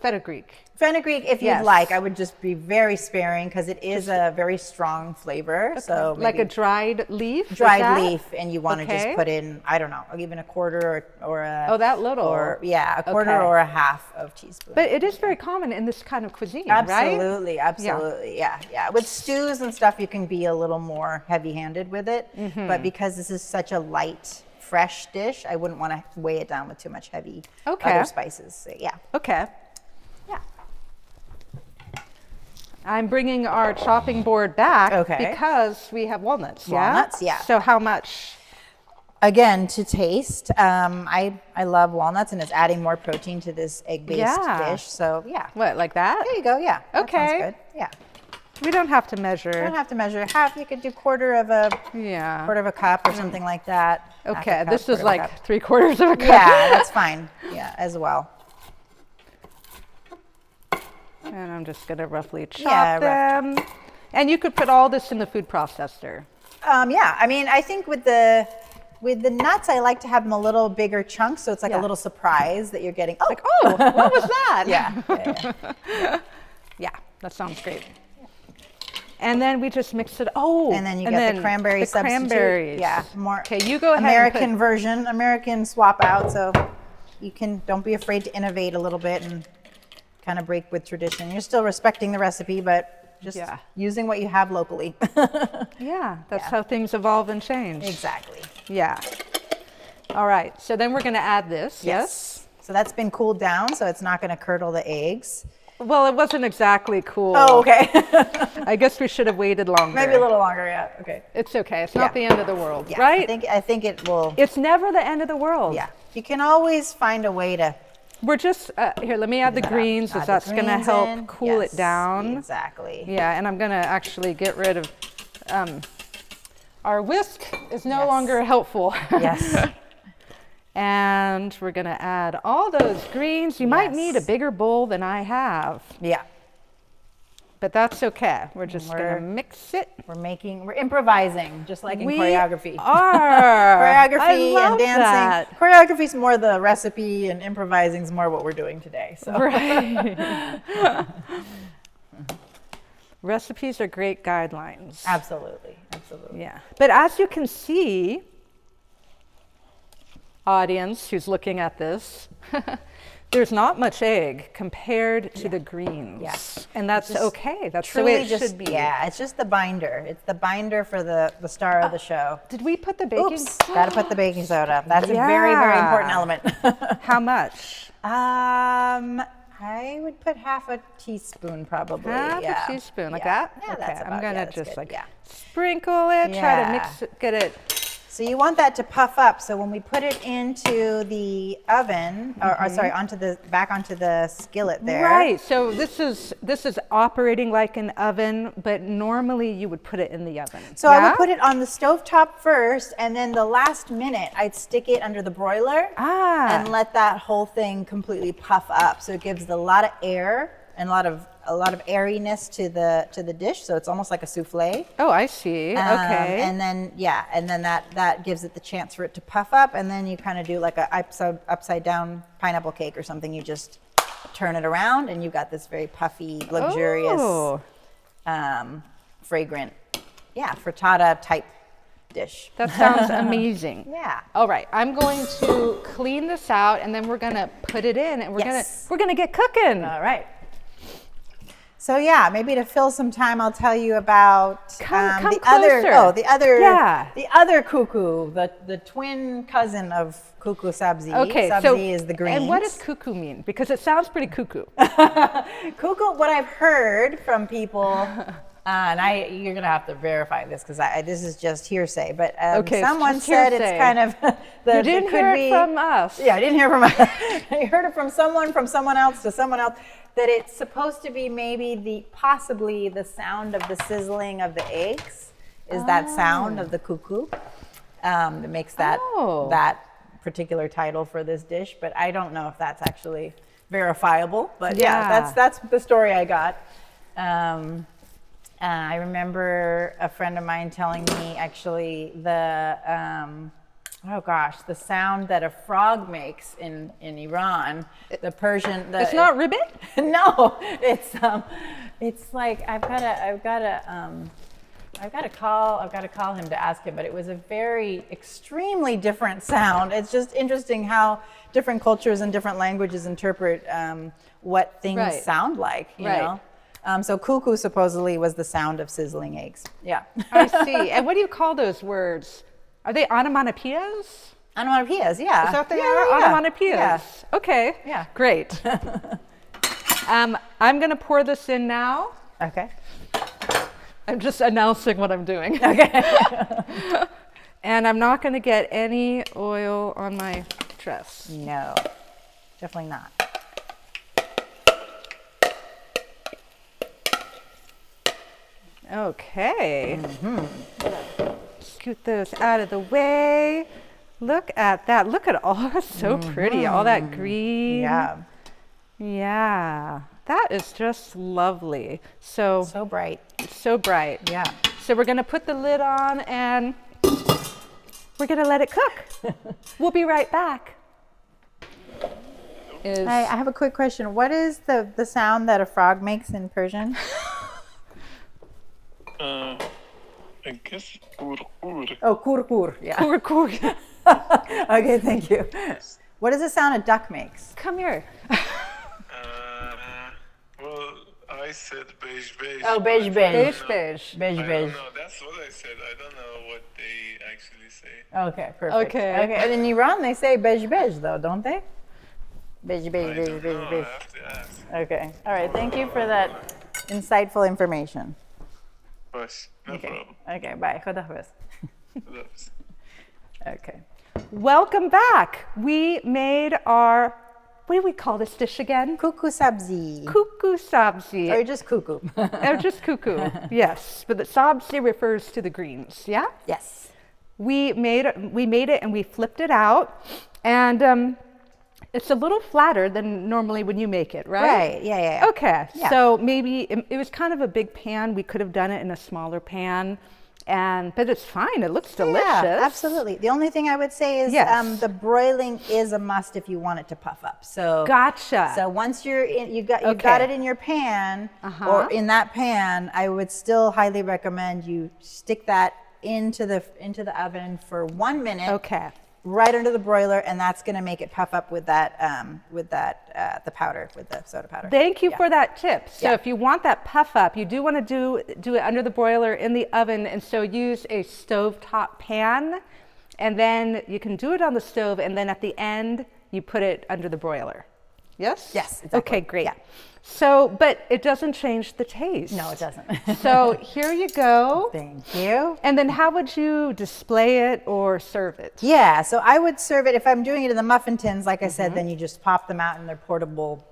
fenugreek. Fenugreek, if you'd Yes. like, I would just be very sparing because it is a very strong flavor. So Like maybe a dried leaf? is dried that? leaf, and you want to Okay. just put in, I don't know, even a quarter or a Oh, that little. or a quarter Okay. or a half of teaspoon. But it is very common in this kind of cuisine, right? Absolutely. Yeah. With stews and stuff, you can be a little more heavy-handed with it. Mm-hmm. But because this is such a light, fresh dish, I wouldn't want to weigh it down with too much heavy Okay. other spices. So, yeah. Okay. Yeah. I'm bringing our chopping board back Okay. because we have walnuts. Walnuts, yeah. So how much? Again, to taste, I love walnuts, and it's adding more protein to this egg-based Yeah. dish. So, yeah. What, like that? There you go. Yeah. That sounds Okay. good. Yeah. We don't have to You measure. don't have to measure half. You could do quarter of a Yeah. cup or something like that. Half a Okay, cup, this is quarter of a like cup. 3/4 of a cup. Yeah, that's fine. Yeah, as well. And I'm just going to roughly chop Yeah, them. And you could put all this in the food processor. Yeah, I mean, I think with the nuts, I like to have them a little bigger chunks, so it's like Yeah. a little surprise that you're getting. Oh, Like, oh, what was that? yeah. Yeah, that sounds great. And then we just mix it. Oh, And then you get the cranberry the substitute. cranberries. Yeah, more. Okay, you go ahead. American version, American swap out. So you don't be afraid to innovate a little bit and kind of break with tradition. You're still respecting the recipe, but just Yeah. using what you have locally. Yeah, that's Yeah. how things evolve and change. Exactly. Yeah. All right, so then we're going to add this. Yes. So that's been cooled down, so it's not going to curdle the eggs. Well, it wasn't exactly cool. Oh, okay. I guess we should have waited longer. Maybe a little longer, yeah. Okay. It's okay. It's not the end of the world, Yeah, right? I think it will. It's never the end of the world. Yeah. You can always find a way to. We're just, here, let me add the greens, as that's going to help cool it down. Exactly. Yeah, and I'm going to actually get rid of, our whisk is no longer helpful. Yes. And we're going to add all those greens. You might need a bigger bowl than I have. Yeah. But that's okay. We're just going to mix it. We're improvising, just like in We choreography. are. Choreography I love and dancing. that. Choreography is more the recipe, and improvising is more what we're doing today. So. Right. Recipes are great guidelines. Absolutely. Absolutely. Yeah. But as you can see, audience who's looking at this, there's not much egg compared to the greens. Yes. And that's okay. That's the way it should be. Yeah, it's just the binder. It's the binder for the star of the show. Did we put the baking? Oops, gotta put the baking soda. That's a very, very important element. How much? I would put half a teaspoon probably. Half a teaspoon, like Yeah. that? Yeah, Okay, that's I'm about, gonna that's just good. sprinkle it, try to Yeah. mix it, get it. So you want that to puff up. So when we put it into the oven, or sorry, back onto the skillet there. Right. So this is operating like an oven, but normally you would put it in the oven. So I would put it on the stovetop first, and then the last minute I'd stick it under the broiler and let that whole thing completely puff up. So it gives a lot of air and a lot of airiness to the dish. So it's almost like a souffle. Oh, I see. Okay. And then that gives it the chance for it to puff up, and then you kind of do like a upside down pineapple cake or something. You just turn it around, and you got this very puffy, luxurious, fragrant, frittata type dish. That sounds amazing. Yeah. All right, I'm going to clean this out, and then we're gonna put it in, and we're gonna get cooking. All right. So yeah, maybe to fill some time, I'll tell you about the other cuckoo, the twin cousin of cuckoo sabzi. Okay, sabzi is the greens. And what does cuckoo mean? Because it sounds pretty cuckoo. Cuckoo, what I've heard from people, and you're gonna have to verify this because this is just hearsay, but someone said it's kind of you didn't hear it from us. Yeah, I didn't hear from us. I heard it from someone else to someone else. That it's supposed to be maybe possibly the sound of the sizzling of the eggs is that sound of the cuckoo that makes that particular title for this dish. But I don't know if that's actually verifiable. But that's the story I got. I remember a friend of mine telling me actually the sound that a frog makes in Iran, the Persian. It's not ribbit? No, it's like I've got to call him to ask him, but it was a very extremely different sound. It's just interesting how different cultures and different languages interpret what things sound like, you know. So cuckoo supposedly was the sound of sizzling eggs. Yeah. I see. And what do you call those words? Are they onomatopoeias? Onomatopoeias, yeah. Is that what they are? Onomatopoeias. Yeah. Okay. Yeah. Great. I'm going to pour this in now. Okay. I'm just announcing what I'm doing. Okay. And I'm not going to get any oil on my dress. No, definitely not. Okay. Scoot those out of the way. Look at that. Look at all, that's so pretty. All that green. Yeah. Yeah. That is just lovely. So bright. So bright. Yeah. So we're going to put the lid on and we're going to let it cook. We'll be right back. I have a quick question. What is the sound that a frog makes in Persian? I guess kur. Oh, kur. Yeah. Kur. Okay, thank you. What does the sound a duck makes? Come here. Well, I said beige. Oh, beige. Beige. I don't know. That's what I said. I don't know what they actually say. Okay, perfect. Okay. And in Iran, they say beige though, don't they? Beige, I beige, beige, don't beige, know. I beige. have to ask. Okay. All right. Thank you for that insightful information. Of course, no problem. Okay. Bye. Khuda Hafiz. Oops. Okay. Welcome back. We made our, what do we call this dish again? Cuckoo sabzi. Cuckoo sabzi. Or just cuckoo. Just cuckoo, yes. But the sabzi refers to the greens, yeah? Yes. We made it and we flipped it out. And it's a little flatter than normally when you make it, right? Right. Yeah. Okay. Yeah. So maybe it was kind of a big pan. We could have done it in a smaller pan. But it's fine. It looks delicious. Yeah, absolutely. The only thing I would say is Yes. the broiling is a must if you want it to puff up. So Gotcha. So once you've got Okay. it in your pan Uh-huh. or in that pan, I would still highly recommend you stick that into the oven for 1 minute. Okay. Right under the broiler, and that's going to make it puff up with the powder, with the soda powder. Thank you Yeah. for that tip. So Yeah. if you want that puff up, you do want to do it under the broiler in the oven, and so use a stovetop pan, and then you can do it on the stove, and then at the end you put it under the broiler. Yes? Yes, exactly. Okay, great. Yeah. So, but it doesn't change the taste. No, it doesn't. So here you go. Thank you. And then how would you display it or serve it? Yeah, so I would serve it if I'm doing it in the muffin tins. Like I said, Mm-hmm. then you just pop them out in their portable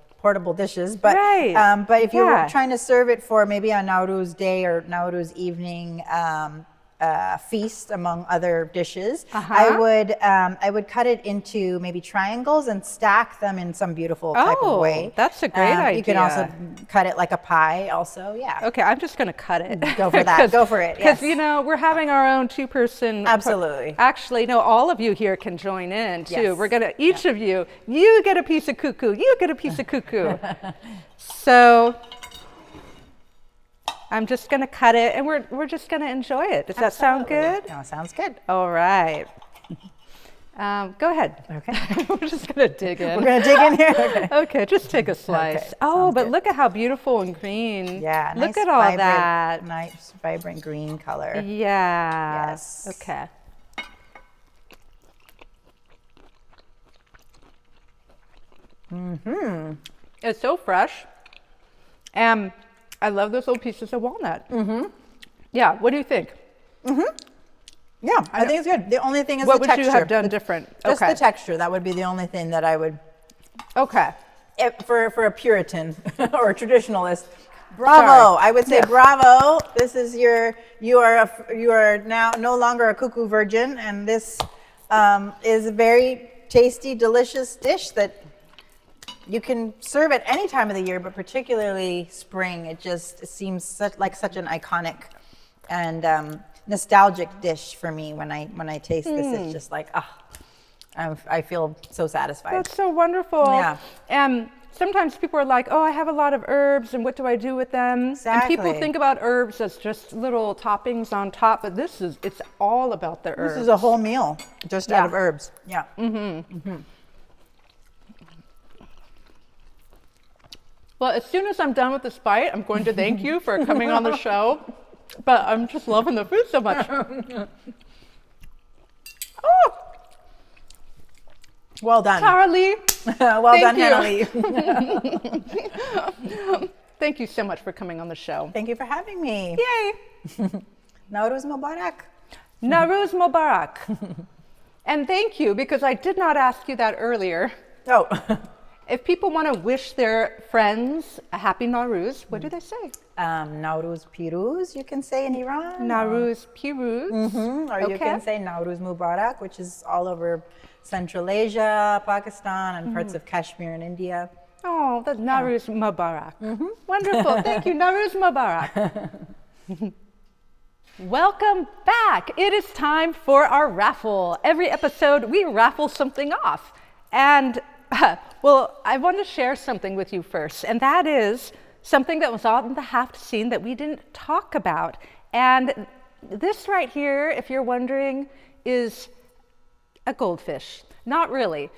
dishes. But Right. but if you're Yeah. trying to serve it for maybe a Nowruz day or Nowruz evening feast among other dishes, I would cut it into maybe triangles and stack them in some beautiful type of way. That's a great idea. You can also cut it like a pie. Also, yeah. Okay, I'm just going to cut it. Go for that. Go for it. Because, Yes. we're having our own two-person. Absolutely. Actually, no, all of you here can join in, too. Yes. We're going to, each of you get a piece of cuckoo, you get a piece of cuckoo. So I'm just going to cut it, and we're just going to enjoy it. Does that sound good? No, sounds good. All right. Go ahead. Okay. We're just going to dig in. We're gonna dig in here. Okay. Okay, just take a slice. Okay, Oh, sounds but good. look at how beautiful and green. Yeah. Look nice at all vibrant, that. Nice vibrant green color. Yeah. Yes. Okay. It's so fresh. And I love those little pieces of walnut. Yeah, what do you think? Yeah, I think it's good. The only thing is What the would texture. you have done different? Just Okay. the texture. That would be the only thing that I would, Okay. for a Puritan or a traditionalist. Bravo! Sorry. I would say Yeah. bravo. This is you are now no longer a cuckoo virgin, and this is a very tasty, delicious dish that you can serve at any time of the year, but particularly spring. It just seems such an iconic and nostalgic dish for me when I taste this. It's just like I feel so satisfied. That's so wonderful. Yeah. And sometimes people are like, oh, I have a lot of herbs, and what do I do with them? And people Exactly. think about herbs as just little toppings on top, but it's all about the herbs. This is a whole meal just out Yeah. of herbs. Yeah. Well, as soon as I'm done with this bite, I'm going to thank you for coming on the show. But I'm just loving the food so much. Oh, Well done. Carly, Well Thank done, you. Natalie. thank you so much for coming on the show. Thank you for having me. Yay! Nowruz Mubarak. Nowruz Mubarak. And thank you, because I did not ask you that earlier. Oh, If people want to wish their friends a happy Nowruz, what do they say? Nowruz Piruz, you can say in Iran. Nowruz Piruz. Or you can say Nowruz Mubarak, which is all over Central Asia, Pakistan, and parts of Kashmir in India. Oh, that's Nowruz Mubarak. Wonderful. Thank you, Nowruz Mubarak. Welcome back. It is time for our raffle. Every episode, we raffle something off. And, well, I want to share something with you first, and that is something that was on the Haft scene that we didn't talk about. And this right here, if you're wondering, is a goldfish. Not really.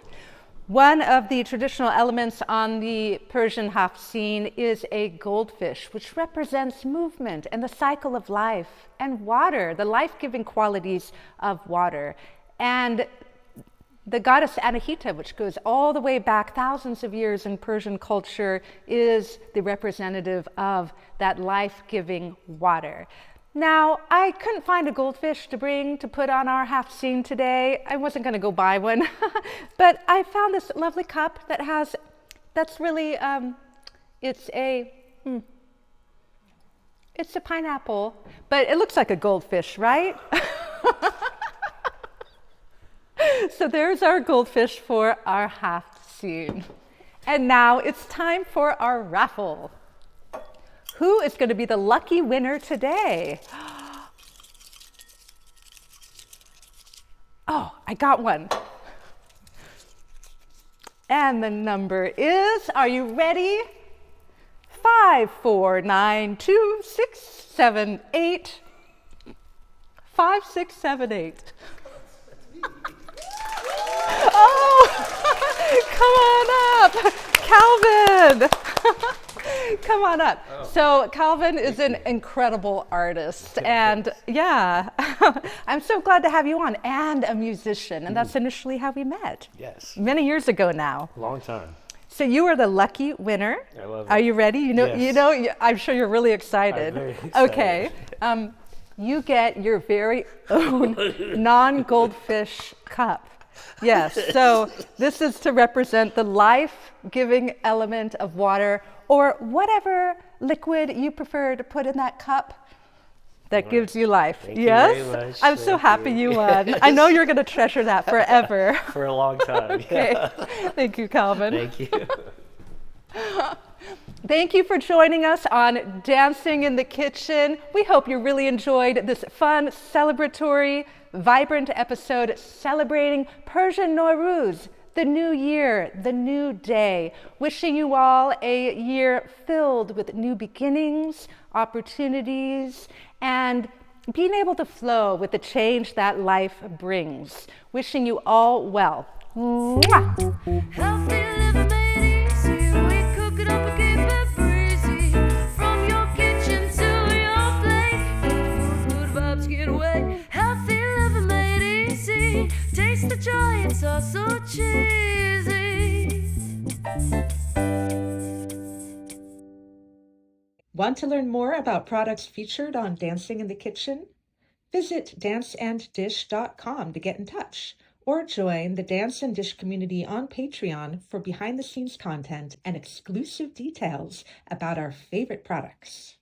One of the traditional elements on the Persian Haft scene is a goldfish, which represents movement and the cycle of life and water, the life-giving qualities of water. And The goddess Anahita, which goes all the way back thousands of years in Persian culture, is the representative of that life-giving water. Now, I couldn't find a goldfish to bring to put on our half scene today. I wasn't going to go buy one, but I found this lovely cup that's really, it's a pineapple, but it looks like a goldfish, right? So there's our goldfish for our half scene. And now it's time for our raffle. Who is going to be the lucky winner today? Oh, I got one. And the number is, are you ready? 5492678. 5678. Oh, come on up, Calvin. Come on up. Oh. So Calvin is an incredible artist, and yeah, I'm so glad to have you on, and a musician, and that's initially how we met. Yes. Many years ago now. Long time. So you are the lucky winner. I love it. Are you ready? Yes. I'm sure you're really excited. I'm very excited. Okay. You get your very own non-goldfish cup. Yes, so this is to represent the life-giving element of water, or whatever liquid you prefer to put in that cup that gives you life. Thank you yes? very much. I'm so happy you won. I know you're going to treasure that forever. For a long time. Okay. Yeah. Thank you, Calvin. Thank you. Thank you for joining us on Dancing in the Kitchen. We hope you really enjoyed this fun, celebratory, vibrant episode celebrating Persian Nowruz, the new year, the new day. Wishing you all a year filled with new beginnings, opportunities, and being able to flow with the change that life brings. Wishing you all well. Mwah. Healthy living made easy. We cook it up and keep it breezy. From your kitchen to your plate, good vibes get away. Healthy living made easy. Taste the joy, it's all so cheesy. Want to learn more about products featured on Dancing in the Kitchen? Visit danceanddish.com to get in touch, or join the Dance and Dish community on Patreon for behind-the-scenes content and exclusive details about our favorite products.